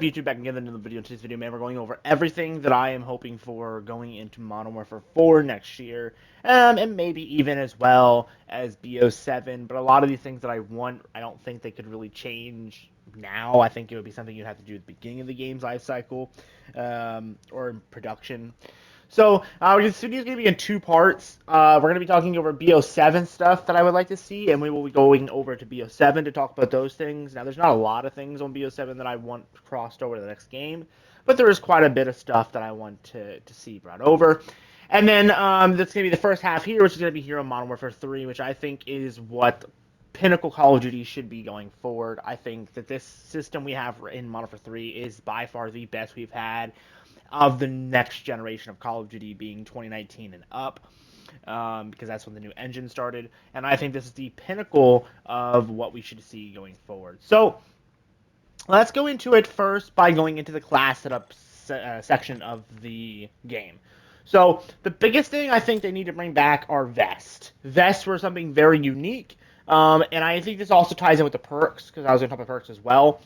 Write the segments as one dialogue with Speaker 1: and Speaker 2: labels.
Speaker 1: YouTube back again into the video. In today's video, man, we're going over everything that I am hoping for going into Modern Warfare 4 next year, and maybe even as well as BO7. But a lot of these things that I want, I don't think they could really change now. I think it would be something you'd have to do at the beginning of the game's life cycle, or in production. So this video is going to be in two parts. We're going to be talking over BO7 stuff that I would like to see, and we will be going over to BO7 to talk about those things. Now, there's not a lot of things on BO7 that I want crossed over to the next game, but there is quite a bit of stuff that I want to see brought over. And then that's going to be the first half here, which is going to be here on Modern Warfare 3, which I think is what pinnacle Call of Duty should be going forward. I think that this system we have in Modern Warfare 3 is by far the best we've had of the next generation of Call of Duty, being 2019 and up, because that's when the new engine started. And I think this is the pinnacle of what we should see going forward. So let's go into it first by going into the class setup section of the game. So the biggest thing I think they need to bring back are vests. Vests were something very unique, and I think this also ties in with the perks, because I was going to talk about perks as well.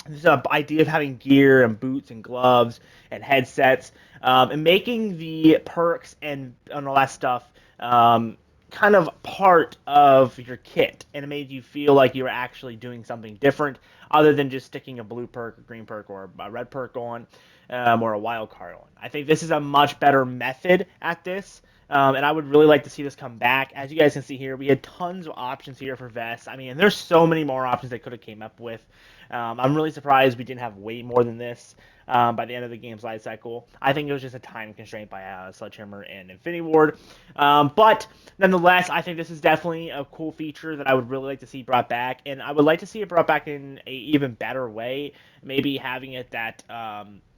Speaker 1: This idea of having gear and boots and gloves and headsets, and making the perks and all that stuff kind of part of your kit, and it made you feel like you were actually doing something different other than just sticking a blue perk, a green perk, or a red perk on, or a wild card on. I think this is a much better method at this. And I would really like to see this come back. As you guys can see here, we had tons of options here for vests. I mean, there's so many more options they could have came up with. I'm really surprised we didn't have way more than this by the end of the game's life cycle. I think it was just a time constraint by Sledgehammer and Infinity Ward. But nonetheless, I think this is definitely a cool feature that I would really like to see brought back. And I would like to see it brought back in a even better way. Maybe having it that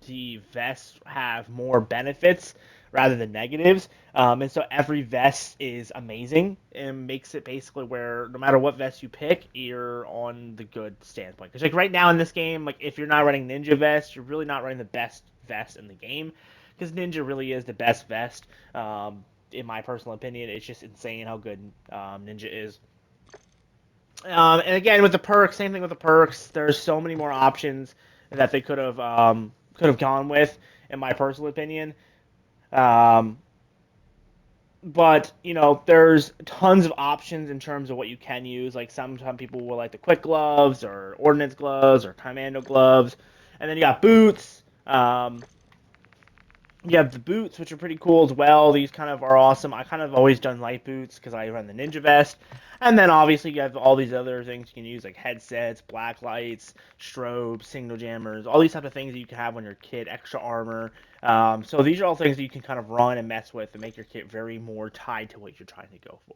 Speaker 1: the vests have more benefits rather than negatives. And so every vest is amazing and makes it basically where no matter what vest you pick, you're on the good standpoint. Because like right now in this game, like if you're not running Ninja Vest, you're really not running the best vest in the game. Because Ninja really is the best vest. In my personal opinion, it's just insane how good Ninja is. And again, with the perks, same thing with the perks. There's so many more options that they could have gone with, in my personal opinion. Um, but there's tons of options in terms of what you can use. Like some people will like the quick gloves or ordnance gloves or commando gloves, and then you got boots. You have the boots, which are pretty cool as well. These kind of are awesome. I kind of always done light boots because I run the Ninja Vest. And then obviously you have all these other things you can use, like headsets, black lights, strobes, signal jammers, all these types of things that you can have on your kit, extra armor. So these are all things that you can kind of run and mess with and make your kit very more tied to what you're trying to go for.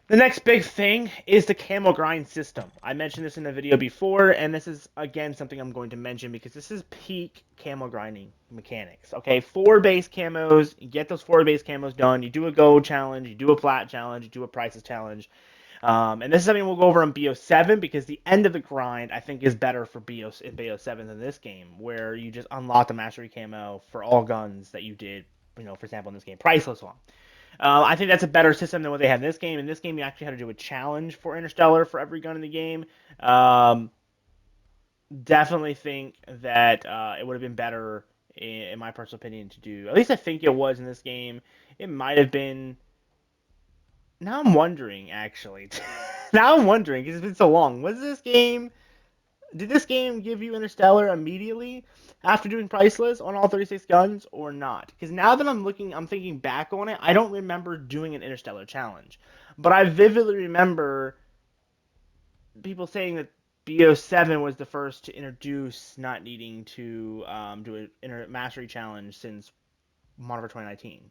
Speaker 1: The next big thing is the camo grind system. I mentioned this in a video before, and this is, again, something I'm going to mention because this is peak camo grinding mechanics. Okay, 4 base camos, you get those 4 base camos done, you do a gold challenge, you do a plat challenge, you do a prices challenge. And this is something we'll go over on BO7 because the end of the grind, I think, is better for BO7 than this game, where you just unlock the mastery camo for all guns that you did, for example, in this game, priceless one. I think that's a better system than what they have in this game. In this game, you actually had to do a challenge for Interstellar for every gun in the game. Definitely think that it would have been better, in my personal opinion, to do. At least I think it was in this game. It might have been. Now I'm wondering, actually. Now I'm wondering because it's been so long. Was this game? Did this game give you Interstellar immediately after doing Priceless on all 36 guns or not? Because now that I'm thinking back on it, I don't remember doing an Interstellar challenge. But I vividly remember people saying that BO7 was the first to introduce not needing to do a mastery challenge since Modern Warfare 2019.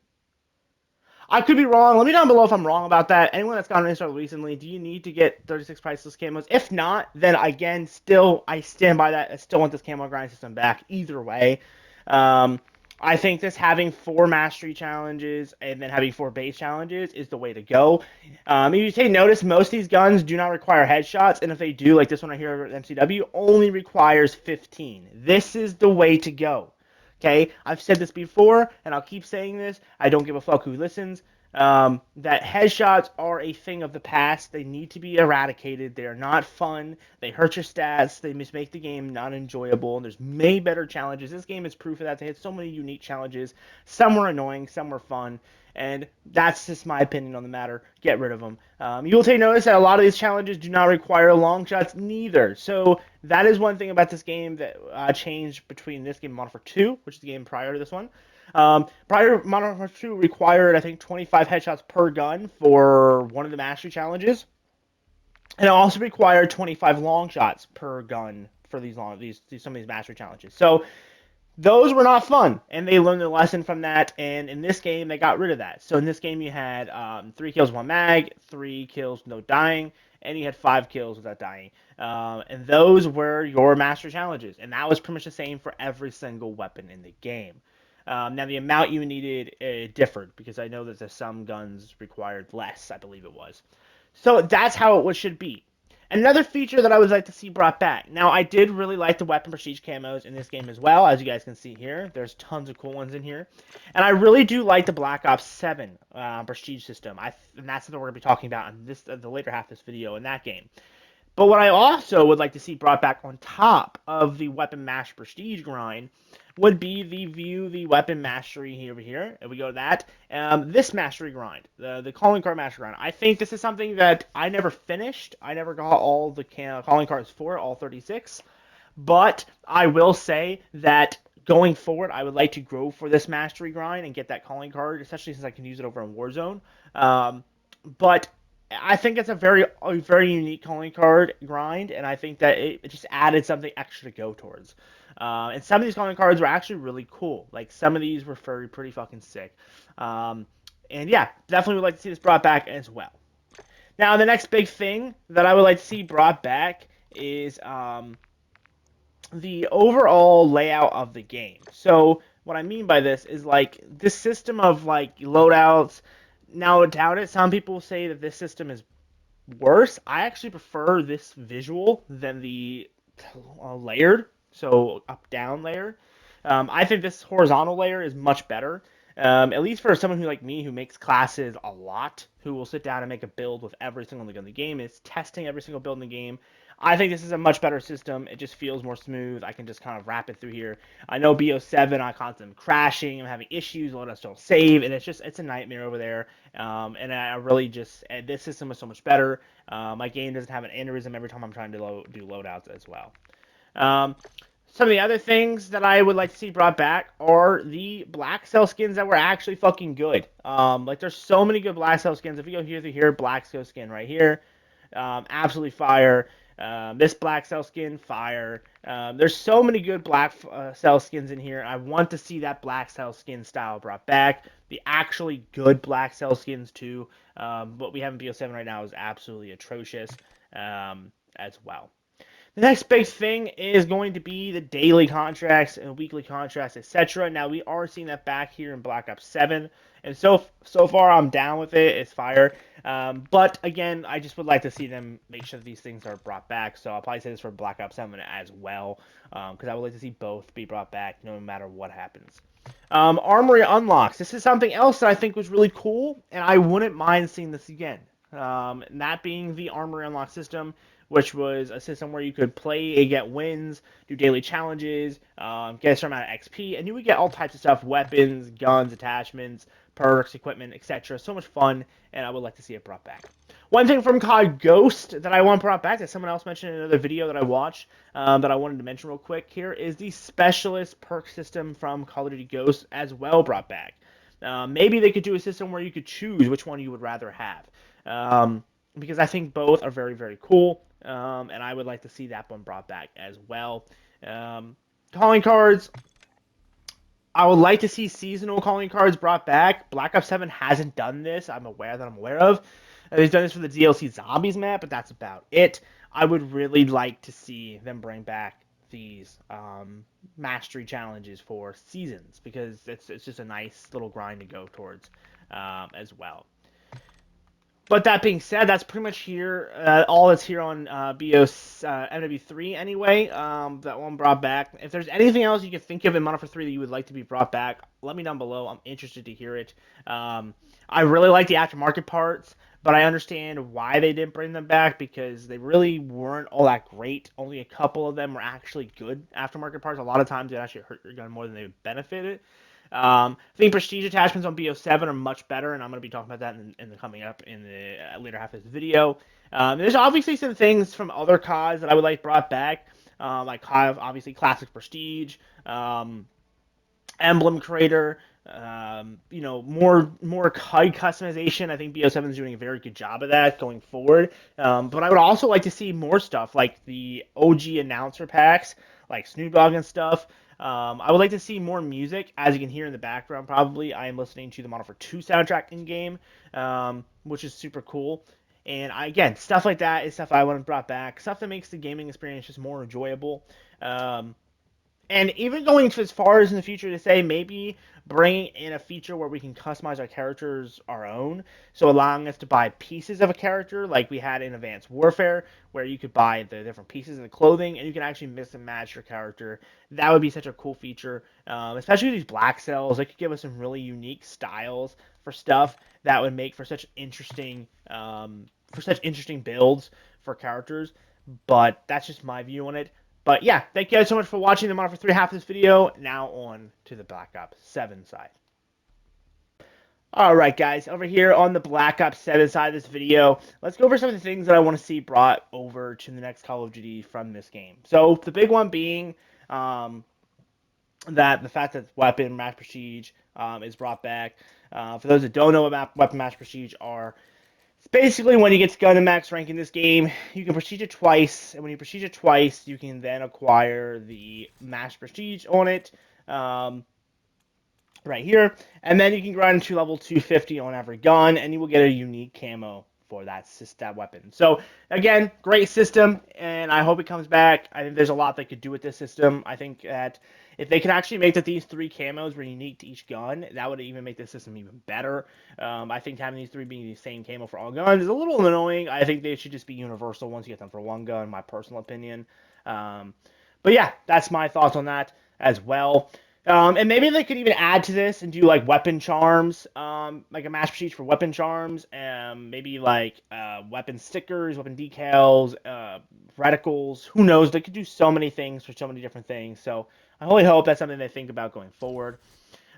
Speaker 1: I could be wrong. Let me know down below if I'm wrong about that. Anyone that's gotten an install recently, do you need to get 36 priceless camos? If not, then again, still, I stand by that. I still want this camo grind system back either way. Um, I think this having 4 mastery challenges and then having 4 base challenges is the way to go. If you take notice, most of these guns do not require headshots, and if they do, like this one right here at MCW, only requires 15. This is the way to go. Okay, I've said this before, and I'll keep saying this. I don't give a fuck who listens. that headshots are a thing of the past. They need to be eradicated. They are not fun. They hurt your stats. They just make the game not enjoyable. And there's many better challenges. This game is proof of that. They had so many unique challenges. Some were annoying, some were fun. And that's just my opinion on the matter. Get rid of them. You will take notice that a lot of these challenges do not require long shots neither. So that is one thing about this game that changed between this game and Modern Warfare 2, which is the game prior to this one. Prior, Modern Warfare 2 required, I think, 25 headshots per gun for one of the mastery challenges, and it also required 25 long shots per gun for some of these mastery challenges. So those were not fun, and they learned the lesson from that. And in this game, they got rid of that. So in this game, you had 3 kills, 1 mag, 3 kills, no dying, and you had 5 kills without dying. And those were your master challenges, and that was pretty much the same for every single weapon in the game. Now, the amount you needed differed, because I know that some guns required less, I believe it was. So that's how it should be. Another feature that I would like to see brought back. Now, I did really like the weapon prestige camos in this game as well, as you guys can see here. There's tons of cool ones in here. And I really do like the Black Ops 7 prestige system. And that's something we're going to be talking about in the later half of this video in that game. But what I also would like to see brought back on top of the weapon master prestige grind would be the view the weapon mastery here over here. If we go to that, this mastery grind, the calling card mastery grind. I think this is something that I never finished. I never got all the calling cards for all 36. But I will say that going forward, I would like to grow for this mastery grind and get that calling card, especially since I can use it over in Warzone. But I think it's a very unique calling card grind, and I think that it just added something extra to go towards. And some of these calling cards were actually really cool. Like, some of these were pretty fucking sick. And yeah, definitely would like to see this brought back as well. Now, the next big thing that I would like to see brought back is the overall layout of the game. So what I mean by this is, like, this system of, like, loadouts. Now, I doubt it. Some people say that this system is worse. I actually prefer this visual than the layered, so up-down layer. I think this horizontal layer is much better. At least for someone who, like me, who makes classes a lot, who will sit down and make a build with every single thing in the game, is testing every single build in the game. I think this is a much better system. It just feels more smooth. I can just kind of wrap it through here. I know BO7, I constantly crashing, I'm having issues, loadouts don't save, and it's a nightmare over there. And I really just, this system is so much better. My game doesn't have an aneurysm every time I'm trying to do loadouts as well. Some of the other things that I would like to see brought back are the black cell skins that were actually fucking good. Like, there's so many good black cell skins. If you go here through here, black cell skin right here, absolutely fire. This black cell skin, fire. There's so many good black cell skins in here. I want to see that black cell skin style brought back. The actually good black cell skins too. What we have in BO7 right now is absolutely atrocious as well. The next big thing is going to be the daily contracts and weekly contracts, etc. Now, we are seeing that back here in Black Ops 7, and so far I'm down with it. It's fire. But again, I just would like to see them make sure that these things are brought back. So I'll probably say this for Black Ops 7 as well, because I would like to see both be brought back no matter what happens. Armory unlocks. This is something else that I think was really cool, and I wouldn't mind seeing this again. And that being the Armory unlock system, which was a system where you could play and get wins, do daily challenges, get a certain amount of XP, and you would get all types of stuff: weapons, guns, attachments, perks, equipment, etc. So much fun, and I would like to see it brought back. One thing from COD Ghost that I want brought back, that someone else mentioned in another video that I watched, that I wanted to mention real quick here, is the specialist perk system from Call of Duty Ghost as well brought back. Maybe they could do a system where you could choose which one you would rather have. Because I think both are very, very cool, and I would like to see that one brought back as well. Calling cards, I would like to see seasonal calling cards brought back. Black Ops 7 hasn't done this. I'm aware of. They've done this for the DLC Zombies map, but that's about it. I would really like to see them bring back these mastery challenges for seasons, because it's just a nice little grind to go towards as well. But that being said, that's pretty much here. All that's here on BOS MW3 anyway. That one brought back. If there's anything else you can think of in Modern Warfare 3 that you would like to be brought back, let me down below. I'm interested to hear it. Um, I really like the aftermarket parts, but I understand why they didn't bring them back because they really weren't all that great. Only a couple of them were actually good aftermarket parts. A lot of times they actually hurt your gun more than they benefited. I think prestige attachments on BO7 are much better, and I'm going to be talking about that in the coming up in the later half of this video. There's obviously some things from other CODs that I would like brought back, like COD, obviously classic prestige, emblem creator, more HUD customization. I think BO7 is doing a very good job of that going forward. But I would also like to see more stuff like the OG announcer packs, like Snoop Dogg and stuff. I would like to see more music, as you can hear in the background. Probably, I am listening to the Modern Warfare 2 soundtrack in game, which is super cool. And again, stuff like that is stuff I want brought back. Stuff that makes the gaming experience just more enjoyable. Um, and even going as far as in the future to say maybe bring in a feature where we can customize our characters our own, so allowing us to buy pieces of a character like we had in Advanced Warfare, where you could buy the different pieces of the clothing and you can actually mix and match your character. That would be such a cool feature, especially these black cells. They could give us some really unique styles for stuff that would make for such interesting builds for characters. But that's just my view on it. But yeah, thank you guys so much for watching the Modern Warfare 3 half of this video. Now on to the Black Ops 7 side. Alright guys, over here on the Black Ops 7 side of this video, let's go over some of the things that I want to see brought over to the next Call of Duty from this game. So the big one being that the fact that Weapon Max Prestige is brought back. For those that don't know what Weapon Max Prestige are, it's basically when you get to gun and max rank in this game, you can prestige it twice, and when you prestige it twice, you can then acquire the max prestige on it, right here, and then you can grind to level 250 on every gun, and you will get a unique camo for that weapon. So again, great system, and I hope it comes back. I think there's a lot they could do with this system. I think that if they could actually make that these three camos were unique to each gun, that would even make the system even better. I think having these three being the same camo for all guns is a little annoying. I think they should just be universal once you get them for one gun, my personal opinion. But yeah, that's my thoughts on that as well. And maybe they could even add to this and do like weapon charms, like a mass prestige for weapon charms, maybe like weapon stickers, weapon decals, reticles. Who knows? They could do so many things for so many different things. So I really hope that's something they think about going forward.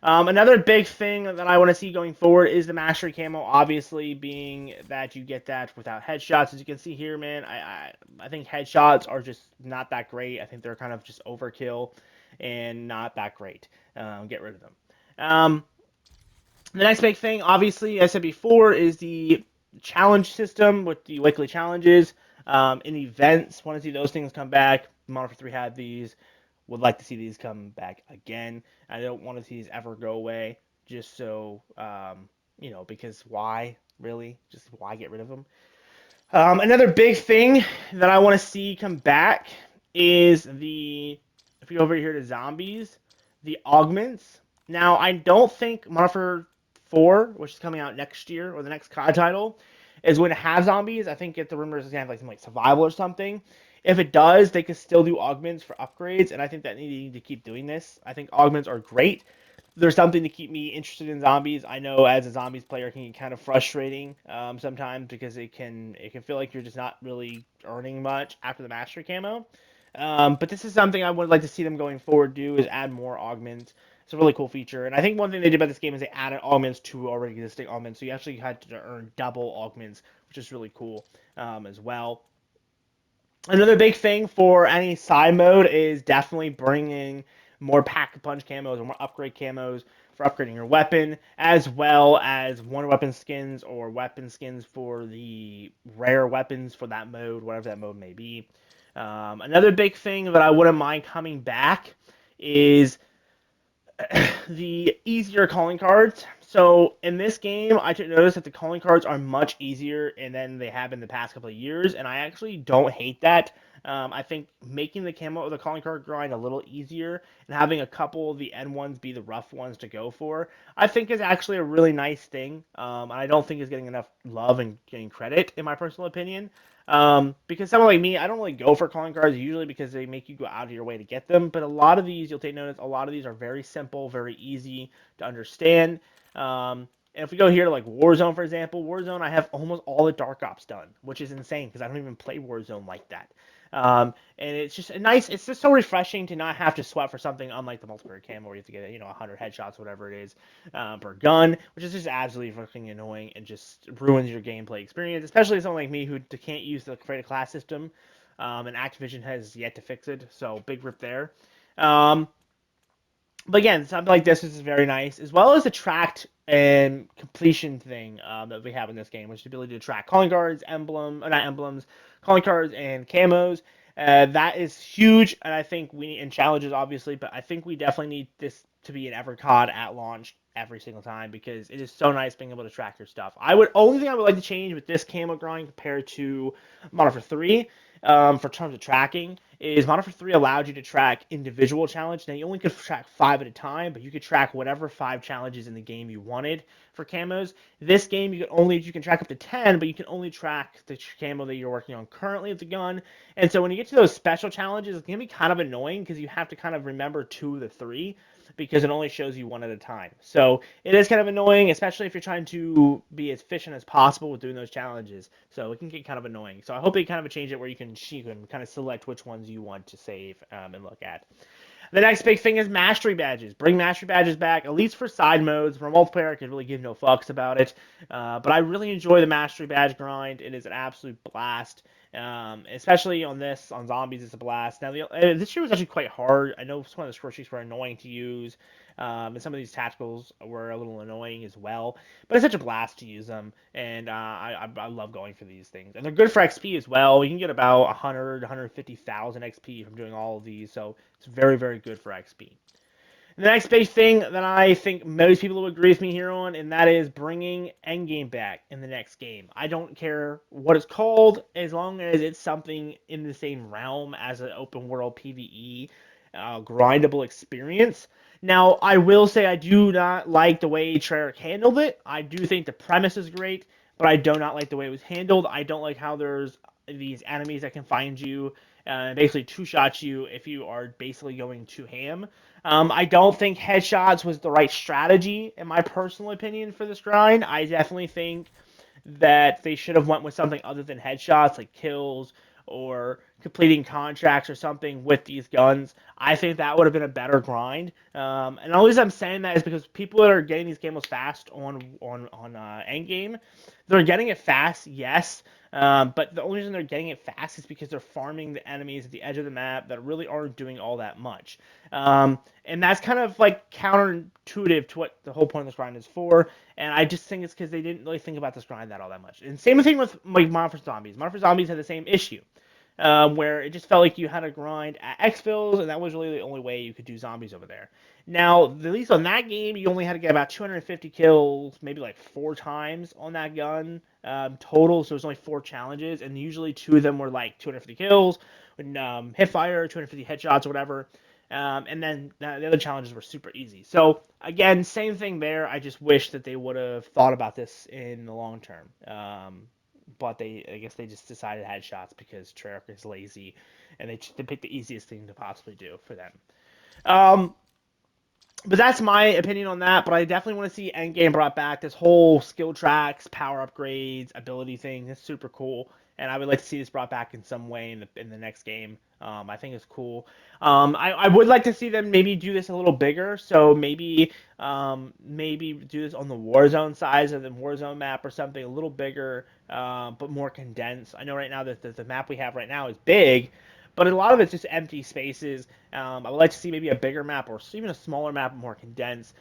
Speaker 1: Another big thing that I want to see going forward is the mastery camo, obviously being that you get that without headshots. As you can see here, man, I think headshots are just not that great. I think they're kind of just overkill and not that great. Get rid of them. The next big thing, obviously, as I said before, is the challenge system with the weekly challenges. In events, want to see those things come back. Modern Warfare 3 had these. Would like to see these come back again. I don't want to see these ever go away. Just so, because why, really? Just why get rid of them? Another big thing that I want to see come back is if you go over here to zombies, the augments. Now, I don't think Modern Warfare 4, which is coming out next year, or the next COD title, is going to have zombies. I think the rumors is going to have like some survival or something. If it does, they could still do augments for upgrades, and I think that they need to keep doing this. I think augments are great. There's something to keep me interested in zombies. I know as a zombies player, it can get kind of frustrating sometimes because it can feel like you're just not really earning much after the mastery camo. But this is something I would like to see them going forward do is add more augments. It's a really cool feature. And I think one thing they did about this game is they added augments to already existing augments. So you actually had to earn double augments, which is really cool as well. Another big thing for any side mode is definitely bringing more pack-a-punch camos or more upgrade camos for upgrading your weapon, as well as one weapon skins or weapon skins for the rare weapons for that mode, whatever that mode may be. Another big thing that I wouldn't mind coming back is the easier calling cards. So in this game, I took notice that the calling cards are much easier than they have in the past couple of years, and I actually don't hate that. I think making the camo or the calling card grind a little easier and having a couple of the end ones be the rough ones to go for, I think is actually a really nice thing. And I don't think is getting enough love and getting credit, in my personal opinion. Because someone like me, I don't really go for calling cards usually because they make you go out of your way to get them. But a lot of these, you'll take notice, a lot of these are very simple, very easy to understand. And if we go here to like Warzone, for example, Warzone, I have almost all the Dark Ops done, which is insane because I don't even play Warzone like that. And it's just it's just so refreshing to not have to sweat for something unlike the multiplayer cam where you have to get, 100 headshots, whatever it is, per gun, which is just absolutely fucking annoying and just ruins your gameplay experience, especially someone like me who can't use the create a class system, and Activision has yet to fix it, so big rip there. Um, but again, something like this is very nice, as well as the tracked and completion thing that we have in this game, which is the ability to track calling cards, not emblems, calling cards, and camos. That is huge, and I think we need, and challenges obviously, but I think we definitely need this to be in every COD at launch every single time because it is so nice being able to track your stuff. Only thing I would like to change with this camo grind compared to Modern Warfare 3, for terms of tracking, is Modern Warfare 3 allowed you to track individual challenge. Now you only could track 5 at a time, but you could track whatever 5 challenges in the game you wanted for camos. This game you can track up to 10, but you can only track the camo that you're working on currently with the gun. And so when you get to those special challenges, it's gonna be kind of annoying because you have to kind of remember 2 of the 3 because it only shows you one at a time. So it is kind of annoying, especially if you're trying to be as efficient as possible with doing those challenges. So it can get kind of annoying. So I hope they kind of change it where you can kind of select which ones you want to save, and look at. The next big thing is mastery badges. Bring mastery badges back, at least for side modes. For multiplayer, I could really give no fucks about it. But I really enjoy the mastery badge grind. It is an absolute blast. Especially on zombies, it's a blast. Now, this year was actually quite hard. I know some of the score sheets were annoying to use, and some of these tacticals were a little annoying as well. But it's such a blast to use them, and I love going for these things. And they're good for XP as well. You can get about 100, 150,000 XP from doing all of these, so it's very, very good for XP. The next big thing that I think most people will agree with me here on, and that is bringing Endgame back in the next game. I don't care what it's called, as long as it's something in the same realm as an open world PvE, grindable experience. Now, I will say I do not like the way Treyarch handled it. I do think the premise is great, but I do not like the way it was handled. I don't like how there's these enemies that can find you, basically two-shot you if you are basically going to ham. I don't think headshots was the right strategy, in my personal opinion, for this grind. I definitely think that they should have went with something other than headshots, like kills or completing contracts or something with these guns. I think that would have been a better grind. And the only reason I'm saying that is because people that are getting these camos fast on Endgame, they're getting it fast, yes. But the only reason they're getting it fast is because they're farming the enemies at the edge of the map that really aren't doing all that much. And that's kind of like counterintuitive to what the whole point of this grind is for. And I just think it's because they didn't really think about this grind that all that much. And same thing with like Mod for Zombies. Mod for Zombies had the same issue. Where it just felt like you had to grind at exfils, and that was really the only way you could do zombies over there. Now, at least on that game, you only had to get about 250 kills, maybe like 4 times on that gun, total. So it was only 4 challenges, and usually 2 of them were like 250 kills, hip fire, 250 headshots, or whatever. And then the other challenges were super easy. So again, same thing there. I just wish that they would have thought about this in the long term. But I guess they just decided headshots because Treyarch is lazy, and they picked the easiest thing to possibly do for them. Um, but that's my opinion on that. But I definitely want to see Endgame brought back. This whole skill tracks, power upgrades, ability thing is super cool, and I would like to see this brought back in some way in the next game. I think it's cool. I would like to see them maybe do this a little bigger. So maybe do this on the Warzone size of the Warzone map or something a little bigger, but more condensed. I know right now that the map we have right now is big, but a lot of it's just empty spaces. I would like to see maybe a bigger map or even a smaller map, more condensed,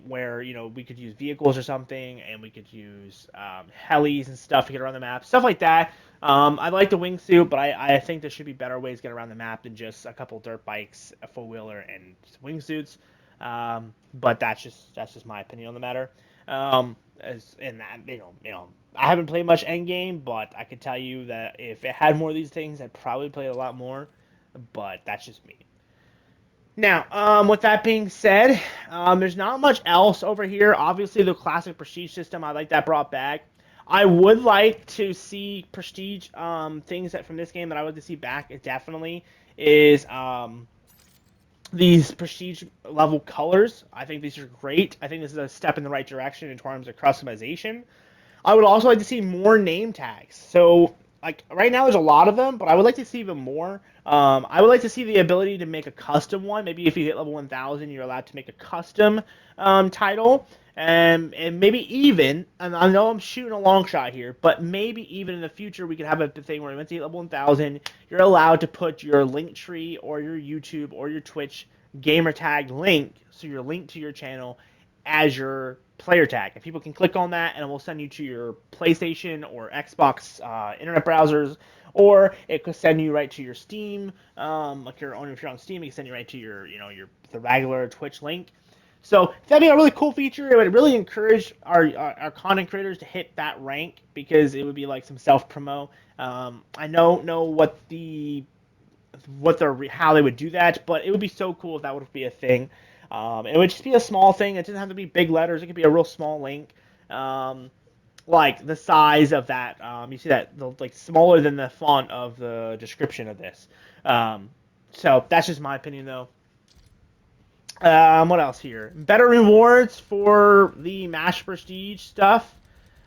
Speaker 1: where we could use vehicles or something, and we could use helis and stuff to get around the map, stuff like that. I like the wingsuit, but I think there should be better ways to get around the map than just a couple dirt bikes, a four wheeler, and wingsuits. But that's just my opinion on the matter. And that I haven't played much Endgame, but I could tell you that if it had more of these things, I'd probably play it a lot more. But that's just me. Now, with that being said, there's not much else over here. Obviously, the classic prestige system, I like that brought back. I would like to see prestige things that from this game that I would like to see back. It definitely is these prestige level colors. I think these are great. I think this is a step in the right direction in terms of customization. I would also like to see more name tags. So, like right now, there's a lot of them, but I would like to see even more. I would like to see the ability to make a custom one. Maybe if you hit level 1,000, you're allowed to make a custom title, and maybe even. And I know I'm shooting a long shot here, but maybe even in the future we could have a thing where once you hit level 1,000, you're allowed to put your link tree or your YouTube or your Twitch gamer tag link, so your link to your channel as your player tag. And people can click on that, and it will send you to your PlayStation or Xbox internet browsers, or it could send you right to your Steam. Like if you're on Steam, it can send you right to your the regular Twitch link. So that'd be a really cool feature. It would really encourage our content creators to hit that rank because it would be like some self promo. I don't know how they would do that, but it would be so cool if that would be a thing. It would just be a small thing. It doesn't have to be big letters. It could be a real small link, like the size of that. You see that like smaller than the font of the description of this. So that's just my opinion, though. What else here? Better rewards for the Mash Prestige stuff.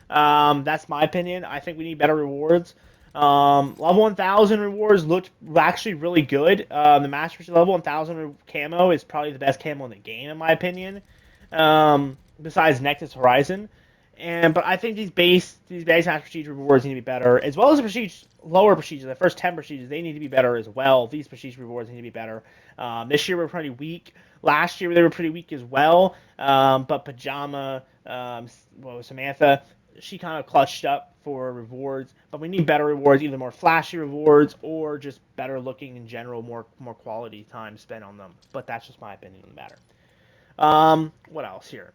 Speaker 1: That's my opinion. I think we need better rewards. Level 1,000 rewards looked actually really good. The Master level 1,000 camo is probably the best camo in the game, in my opinion. Besides Nexus Horizon. But I think these base Master Prestige rewards need to be better, as well as the prestige lower prestige. The first 10 prestiges, they need to be better as well. These prestige rewards need to be better. This year we're pretty weak. Last year they were pretty weak as well. But Pajama, Samantha, she kind of clutched up for rewards, but we need better rewards, either more flashy rewards or just better looking in general, more quality time spent on them. But that's just my opinion on the matter. What else here?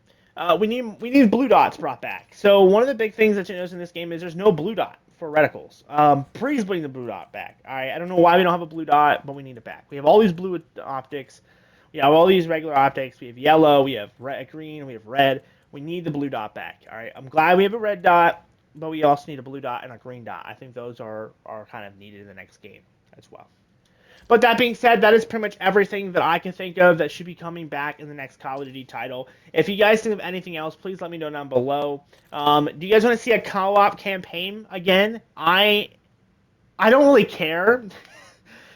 Speaker 1: We need blue dots brought back. So one of the big things that you notice in this game is there's no blue dot for reticles. Please bring the blue dot back. All right, I don't know why we don't have a blue dot, but we need it back. We have all these blue optics. We have all these regular optics. We have yellow. We have green. We have red. We need the blue dot back. All right, I'm glad we have a red dot, but we also need a blue dot and a green dot. I think those are kind of needed in the next game as well. But that being said, that is pretty much everything that I can think of that should be coming back in the next Call of Duty title. If you guys think of anything else, please let me know down below. Do you guys want to see a co-op campaign again? I don't really care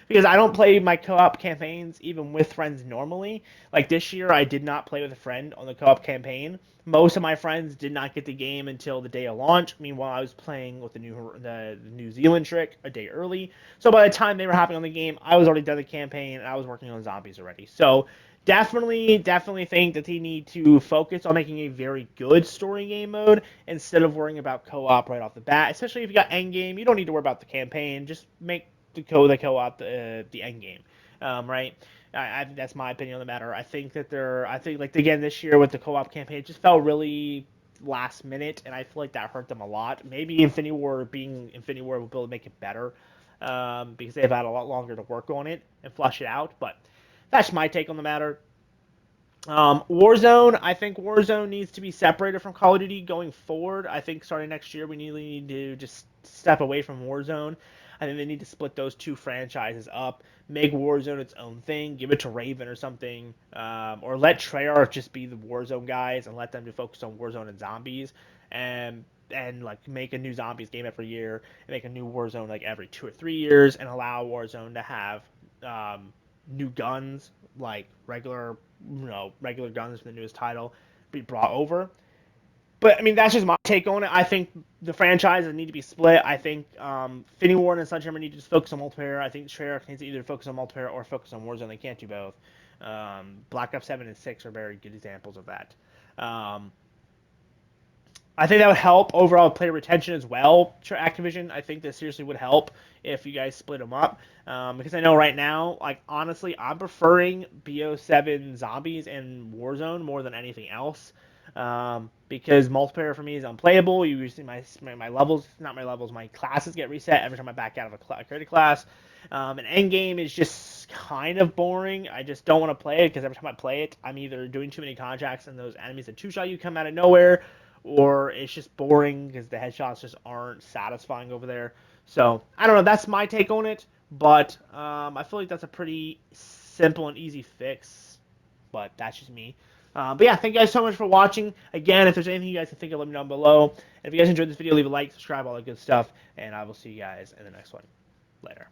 Speaker 1: because I don't play my co-op campaigns even with friends normally. Like this year, I did not play with a friend on the co-op campaign. Most of my friends did not get the game until the day of launch. Meanwhile, I was playing with the New Zealand trick a day early. So by the time they were hopping on the game, I was already done the campaign and I was working on zombies already. So definitely think that they need to focus on making a very good story game mode instead of worrying about co-op right off the bat. Especially if you got endgame, you don't need to worry about the campaign. Just make the co-op the end game, right? I think that's my opinion on the matter. I think like again this year with the co-op campaign, it just felt really last minute, and I feel like that hurt them a lot. Maybe Infinity War will be able to make it better because they've had a lot longer to work on it and flush it out. But that's my take on the matter. Warzone, I think Warzone needs to be separated from Call of Duty going forward. I think starting next year, we need to just step away from Warzone. I think they need to split those two franchises up, make Warzone its own thing, give it to Raven or something, or let Treyarch just be the Warzone guys and let them to focus on Warzone and zombies, and like make a new zombies game every year, and make a new Warzone like every 2 or 3 years, and allow Warzone to have new guns like regular guns from the newest title be brought over. But I mean, that's just my take on it. I think the franchises need to be split. I think Infinity Ward and Sledgehammer need to just focus on multiplayer. I think Treyarch needs to either focus on multiplayer or focus on Warzone. They can't do both. Black Ops 7 and 6 are very good examples of that. I think that would help overall player retention as well for Activision. I think that seriously would help if you guys split them up. Because I know right now, like honestly, I'm preferring BO7 Zombies and Warzone more than anything else. because multiplayer for me is unplayable. You usually my levels, not my levels, my classes get reset every time I back out of a created class. An end game is just kind of boring. I just don't want to play it because every time I play it, I'm either doing too many contracts and those enemies that two-shot you come out of nowhere, or it's just boring because the headshots just aren't satisfying over there. So I don't know. That's my take on it, but I feel like that's a pretty simple and easy fix. But that's just me. But yeah, thank you guys so much for watching. Again, if there's anything you guys can think of, let me know down below. And if you guys enjoyed this video, leave a like, subscribe, all that good stuff. And I will see you guys in the next one. Later.